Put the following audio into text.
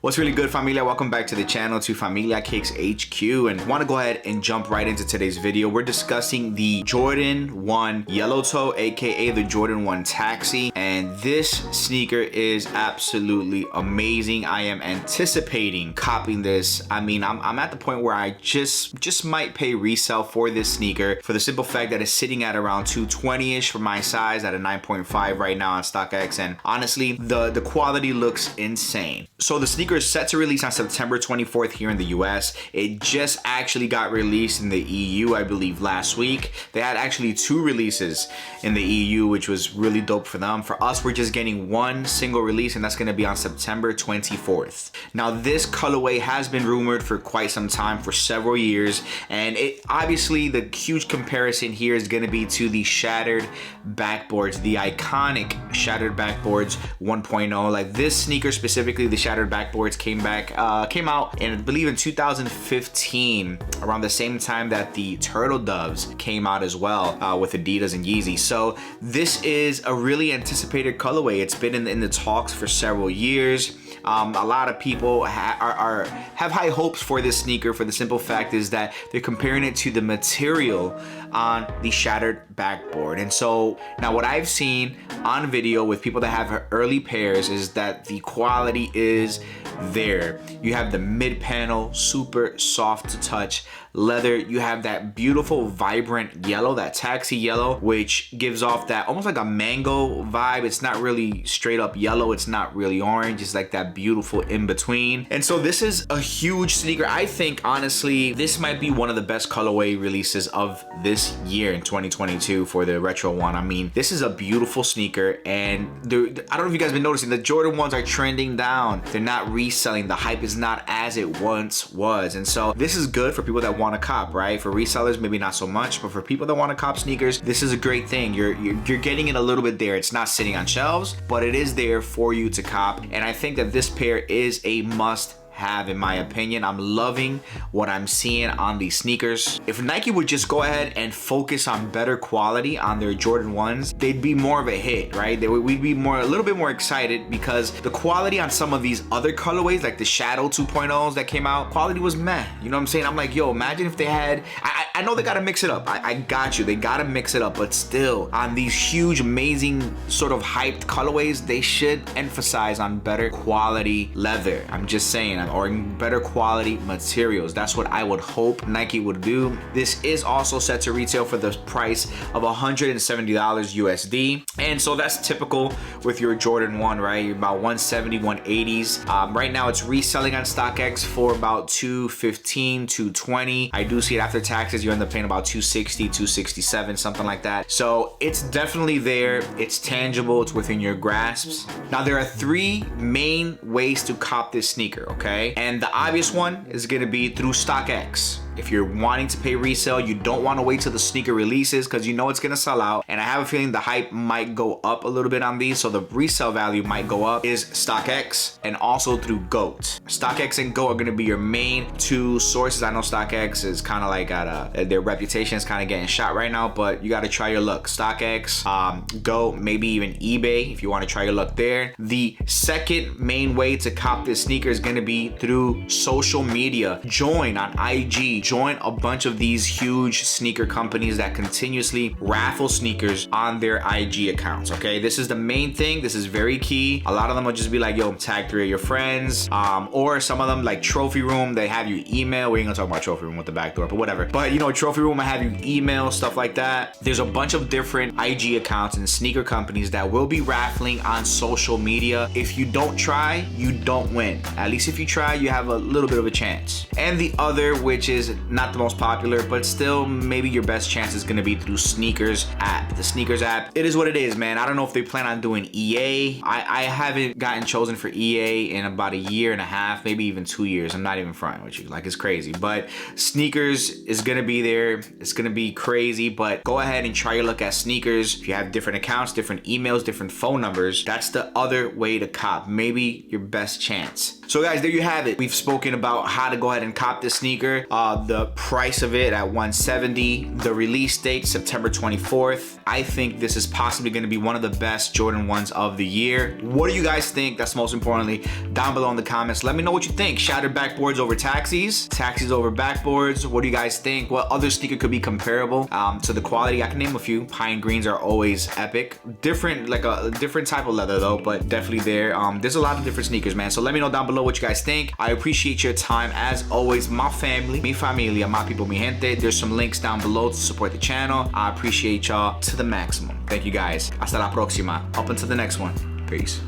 What's really good, familia? Welcome back to the channel, to Familia Cakes HQ, and want to go ahead and jump right into today's video. We're discussing the Jordan 1 Yellow Toe, aka the Jordan 1 Taxi, and this sneaker is absolutely amazing. I am anticipating copping this. I mean, I'm at the point where I just might pay resale for this sneaker for the simple fact that it's sitting at around 220-ish for my size at a 9.5 right now on StockX, and honestly, the quality looks insane. So the sneaker is set to release on September 24th here in the US. It just actually got released in the EU, I believe, last week. They had actually 2 releases in the EU, which was really dope for them. For us, we're just getting one single release, and that's going to be on September 24th. Now, this colorway has been rumored for quite some time, for several years, and it obviously the huge comparison here is going to be to the Shattered Backboards, the iconic Shattered Backboards 1.0. Like this sneaker specifically, the Shattered Backboards came out in, I believe, in 2015, around the same time that the Turtle Doves came out as well, with Adidas and Yeezy. So this is a really anticipated colorway. It's been in the talks for several years. A lot of people have high hopes for this sneaker, for the simple fact is that they're comparing it to the material on the Shattered Backboard. And so now what I've seen on video with people that have early pairs is that the quality is there. You have the mid panel, super soft to touch leather. You have that beautiful vibrant yellow, that taxi yellow, which gives off that almost like a mango vibe. It's not really straight up yellow, it's not really orange, it's like that beautiful in between. And so this is a huge sneaker. I think honestly this might be one of the best colorway releases of this year in 2022 for the retro one. I mean, this is a beautiful sneaker, and I don't know if you guys have been noticing, the Jordan ones are trending down. They're not reselling. The hype is not as it once was, and so this is good for people that want to cop, right? For resellers, maybe not so much, but for people that want to cop sneakers, this is a great thing. You're getting it a little bit there. It's not sitting on shelves, but it is there for you to cop, and I think that this pair is a must have, in my opinion. I'm loving what I'm seeing on these sneakers. If Nike would just go ahead and focus on better quality on their Jordan 1s, they'd be more of a hit, right? We'd be a little bit more excited, because the quality on some of these other colorways, like the Shadow 2.0s that came out, quality was meh. You know what I'm saying? I'm like, yo, imagine if they had, I know they gotta mix it up. I got you, they gotta mix it up, but still, on these huge, amazing, sort of hyped colorways, they should emphasize on better quality leather. I'm just saying, or better quality materials. That's what I would hope Nike would do. This is also set to retail for the price of $170 USD. And so that's typical with your Jordan 1, right? You're about 170, 180s. Right now it's reselling on StockX for about $215, $220. I do see it after taxes, you end up paying about $260, $267, something like that. So it's definitely there. It's tangible. It's within your grasps. Now there are 3 main ways to cop this sneaker, okay? And the obvious one is going to be through StockX. If you're wanting to pay resale, you don't want to wait till the sneaker releases, because you know it's going to sell out. And I have a feeling the hype might go up a little bit on these, so the resale value might go up, is StockX, and also through GOAT. StockX and GOAT are going to be your main 2 sources. I know StockX is kind of like at their reputation is kind of getting shot right now, but you got to try your luck. StockX, GOAT, maybe even eBay if you want to try your luck there. The second main way to cop this sneaker is going to be through social media. Join on IG. Join a bunch of these huge sneaker companies that continuously raffle sneakers on their IG accounts, okay? This is the main thing. This is very key. A lot of them will just be like, yo, tag 3 of your friends, or some of them like Trophy Room, they have you email. We ain't gonna talk about Trophy Room with the back door, but whatever. But you know, Trophy Room will have you email, stuff like that. There's a bunch of different IG accounts and sneaker companies that will be raffling on social media. If you don't try, you don't win. At least if you try, you have a little bit of a chance. And the other, which is not the most popular, but still maybe your best chance, is gonna be through Sneakers app. The Sneakers app, it is what it is, man. I don't know if they plan on doing EA. I haven't gotten chosen for EA in about 1.5 years, maybe even 2 years. I'm not even fronting with you, like it's crazy. But Sneakers is gonna be there. It's gonna be crazy, but go ahead and try your luck at Sneakers. If you have different accounts, different emails, different phone numbers, that's the other way to cop. Maybe your best chance. So guys, there you have it. We've spoken about how to go ahead and cop this sneaker. The price of it at $170. The release date, September 24th. I think this is possibly going to be one of the best Jordan 1s of the year. What do you guys think? That's most importantly down below in the comments. Let me know what you think. Shattered Backboards over Taxis, Taxis over Backboards. What do you guys think? What other sneaker could be comparable to the quality? I can name a few. Pine greens are always epic. Different, like a different type of leather though, but definitely there. There's a lot of different sneakers, man. So let me know down below what you guys think. I appreciate your time as always. My family, mi familia, my people, mi gente. There's some links down below to support the channel. I appreciate y'all to the maximum. Thank you guys. Hasta la próxima. Up until the next one. Peace.